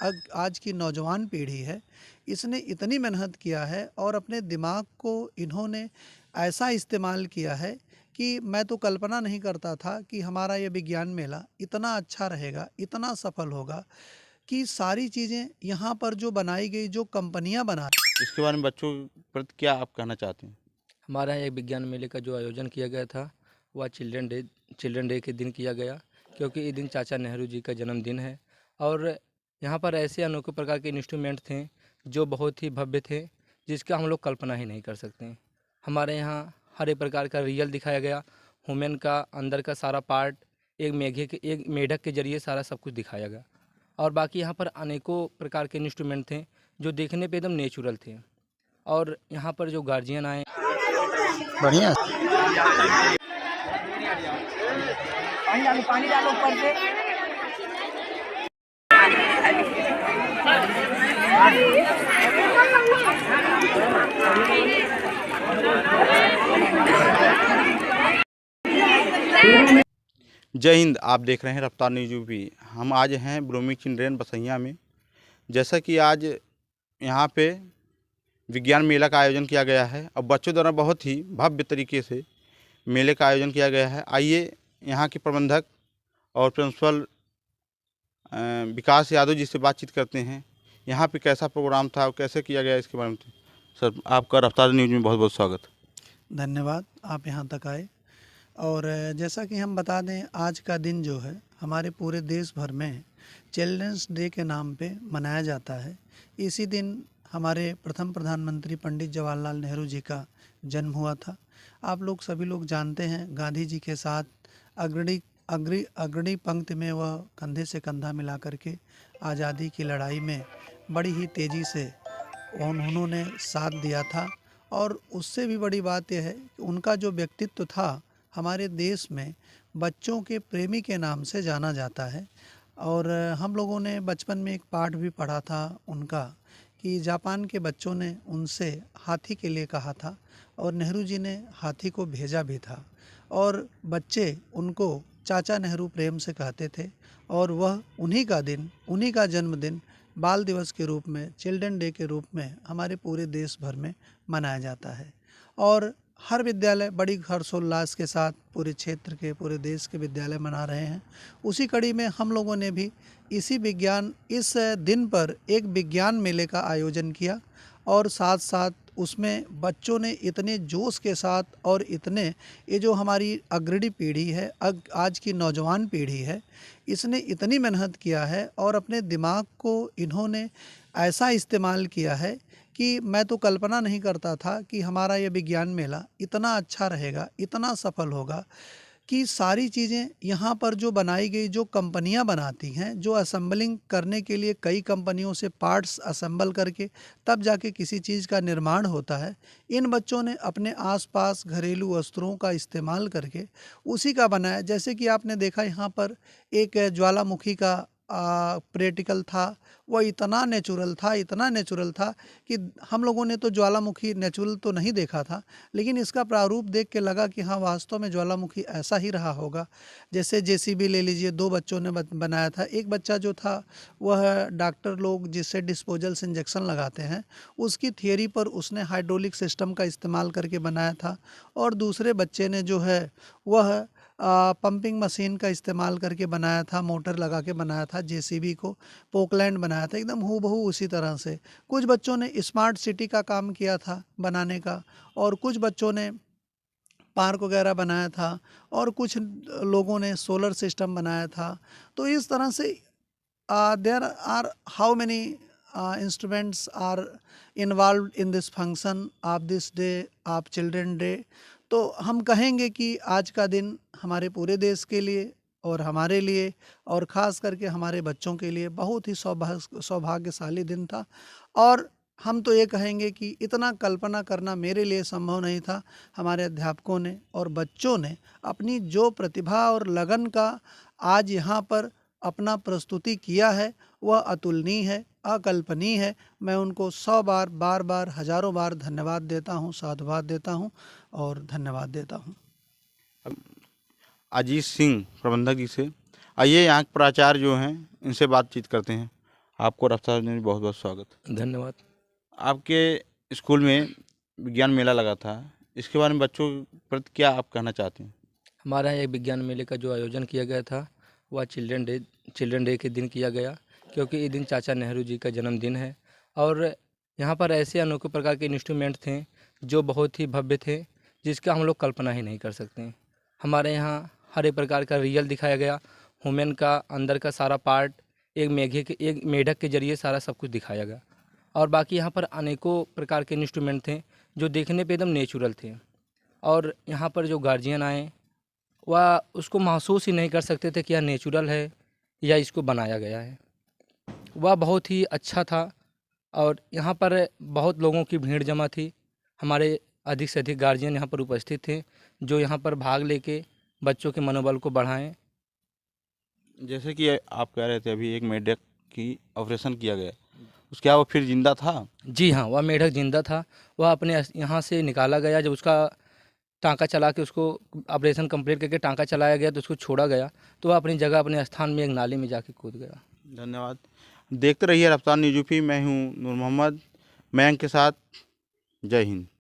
आज की नौजवान पीढ़ी है, इसने इतनी मेहनत किया है और अपने दिमाग को इन्होंने ऐसा इस्तेमाल किया है कि मैं तो कल्पना नहीं करता था कि हमारा ये विज्ञान मेला इतना अच्छा रहेगा, इतना सफल होगा कि सारी चीज़ें यहाँ पर जो बनाई गई, जो कंपनियाँ बना। इसके बारे में बच्चों के प्रति क्या आप कहना चाहते हैं? हमारे यहाँ एक विज्ञान मेले का जो आयोजन किया गया था वह चिल्ड्रन डे के दिन किया गया, क्योंकि ये दिन चाचा नेहरू जी का जन्मदिन है। और यहाँ पर ऐसे अनोखे प्रकार के इंस्ट्रूमेंट थे जो बहुत ही भव्य थे, जिसका हम लोग कल्पना ही नहीं कर सकते हैं। हमारे यहाँ हर एक प्रकार का रियल दिखाया गया, ह्यूमन का अंदर का सारा पार्ट एक मेढक के जरिए सारा सब कुछ दिखाया गया। और बाकी यहाँ पर अनेकों प्रकार के इंस्ट्रूमेंट थे जो देखने पे एकदम नेचुरल थे। और यहाँ पर जो गार्जियन आए, बढ़िया। पानी डालो ऊपर से। जय हिंद। आप देख रहे हैं रफ्तार न्यूज़ यूपी। हम आज हैं ब्लूमिंग चिल्ड्रेन बसैया में। जैसा कि आज यहाँ पे विज्ञान मेला का आयोजन किया गया है और बच्चों द्वारा बहुत ही भव्य तरीके से मेले का आयोजन किया गया है। आइए यहाँ के प्रबंधक और प्रिंसिपल विकास यादव जी से बातचीत करते हैं। यहाँ पे कैसा प्रोग्राम था और कैसे किया गया इसके बारे में। सर, आपका रफ्तार न्यूज़ में बहुत बहुत स्वागत। धन्यवाद, आप यहाँ तक आए। और जैसा कि हम बता दें, आज का दिन जो है हमारे पूरे देश भर में चिल्ड्रंस डे के नाम पे मनाया जाता है। इसी दिन हमारे प्रथम प्रधानमंत्री पंडित जवाहरलाल नेहरू जी का जन्म हुआ था। आप लोग सभी लोग जानते हैं, गांधी जी के साथ अग्रणी पंक्ति में वह कंधे से कंधा मिला करके आज़ादी की लड़ाई में बड़ी ही तेज़ी से उन्होंने साथ दिया था। और उससे भी बड़ी बात यह है कि उनका जो व्यक्तित्व था हमारे देश में बच्चों के प्रेमी के नाम से जाना जाता है। और हम लोगों ने बचपन में एक पाठ भी पढ़ा था उनका कि जापान के बच्चों ने उनसे हाथी के लिए कहा था और नेहरू जी ने हाथी को भेजा भी था। और बच्चे उनको चाचा नेहरू प्रेम से कहते थे। और वह उन्हीं का जन्मदिन बाल दिवस के रूप में, चिल्ड्रन डे के रूप में हमारे पूरे देश भर में मनाया जाता है। और हर विद्यालय बड़ी हर्षोल्लास के साथ पूरे क्षेत्र के, पूरे देश के विद्यालय मना रहे हैं। उसी कड़ी में हम लोगों ने भी इस दिन पर एक विज्ञान मेले का आयोजन किया। और साथ साथ उसमें बच्चों ने इतने जोश के साथ और ये जो हमारी अग्रणी पीढ़ी है, आज की नौजवान पीढ़ी है, इसने इतनी मेहनत किया है और अपने दिमाग को इन्होंने ऐसा इस्तेमाल किया है कि मैं तो कल्पना नहीं करता था कि हमारा ये विज्ञान मेला इतना अच्छा रहेगा, इतना सफल होगा कि सारी चीज़ें यहाँ पर जो बनाई गई, जो कंपनियाँ बनाती हैं, जो असेंबलिंग करने के लिए कई कंपनियों से पार्ट्स असेंबल करके तब जाके किसी चीज़ का निर्माण होता है, इन बच्चों ने अपने आसपास घरेलू वस्त्रों का इस्तेमाल करके उसी का बनाया। जैसे कि आपने देखा यहाँ पर एक ज्वालामुखी का प्रैक्टिकल था, वह इतना नेचुरल था कि हम लोगों ने तो ज्वालामुखी नेचुरल तो नहीं देखा था, लेकिन इसका प्रारूप देख के लगा कि हाँ, वास्तव में ज्वालामुखी ऐसा ही रहा होगा। जैसे जेसीबी ले लीजिए, 2 बच्चों ने बनाया था। एक बच्चा जो था वह डॉक्टर लोग जिससे डिस्पोजल से इंजेक्शन लगाते हैं, उसकी थियरी पर उसने हाइड्रोलिक सिस्टम का इस्तेमाल करके बनाया था। और दूसरे बच्चे ने जो है वह पंपिंग मशीन का इस्तेमाल करके बनाया था, मोटर लगा के बनाया था, जेसीबी को पोकलैंड बनाया था, एकदम हूबहू उसी तरह से। कुछ बच्चों ने स्मार्ट सिटी का काम किया था बनाने का, और कुछ बच्चों ने पार्क वगैरह बनाया था, और कुछ लोगों ने सोलर सिस्टम बनाया था। तो इस तरह से there are how many instruments are involved in this function of this day of children day। तो हम कहेंगे कि आज का दिन हमारे पूरे देश के लिए और हमारे लिए और ख़ास करके हमारे बच्चों के लिए बहुत ही सौभाग्यशाली दिन था। और हम तो ये कहेंगे कि इतना कल्पना करना मेरे लिए संभव नहीं था। हमारे अध्यापकों ने और बच्चों ने अपनी जो प्रतिभा और लगन का आज यहाँ पर अपना प्रस्तुति किया है, वह अतुलनीय है, अकल्पनीय है। मैं उनको 100 बार, बार बार, हज़ारों बार धन्यवाद देता हूँ, साधुवाद देता हूँ और धन्यवाद देता हूँ। अजीत सिंह प्रबंधक जी से आइए, यहाँ के प्राचार्य जो हैं इनसे बातचीत करते हैं। आपको रफ्तार न्यूज़ में बहुत बहुत स्वागत। धन्यवाद। आपके स्कूल में विज्ञान मेला लगा था, इसके बारे में बच्चों के प्रति क्या आप कहना चाहते हैं? हमारे यहाँ एक विज्ञान मेले का जो आयोजन किया गया था वह चिल्ड्रन डे के दिन किया गया, क्योंकि इस दिन चाचा नेहरू जी का जन्मदिन है। और यहाँ पर ऐसे अनोखे प्रकार के इंस्ट्रूमेंट थे जो बहुत ही भव्य थे, जिसका हम लोग कल्पना ही नहीं कर सकते। हमारे यहाँ हर एक प्रकार का रियल दिखाया गया, ह्यूमन का अंदर का सारा पार्ट एक मेढक के जरिए सारा सब कुछ दिखाया गया। और बाकी यहाँ पर अनेकों प्रकार के इंस्ट्रूमेंट थे जो देखने पे एकदम नेचुरल थे। और यहाँ पर जो गार्जियन आए वह उसको महसूस ही नहीं कर सकते थे कि यह नेचुरल है या इसको बनाया गया है। वह बहुत ही अच्छा था। और यहाँ पर बहुत लोगों की भीड़ जमा थी। हमारे अधिक से अधिक गार्जियन यहाँ पर उपस्थित थे जो यहाँ पर भाग लेके बच्चों के मनोबल को बढ़ाएं। जैसे कि आप कह रहे थे अभी एक मेढक की ऑपरेशन किया गया, उसके क्या वो फिर जिंदा था? जी हाँ, वह मेढक जिंदा था। वह अपने यहाँ से निकाला गया, जब उसका टाँका चला के उसको ऑपरेशन कंप्लीट करके टाँका चलाया गया तो उसको छोड़ा गया, तो वह अपनी जगह अपने स्थान में एक नाली में जाके कूद गया। धन्यवाद। देखते रहिए रफ्तार न्यूज़ यूपी। मैं हूँ नूर मोहम्मद मयंक के साथ। जय हिंद।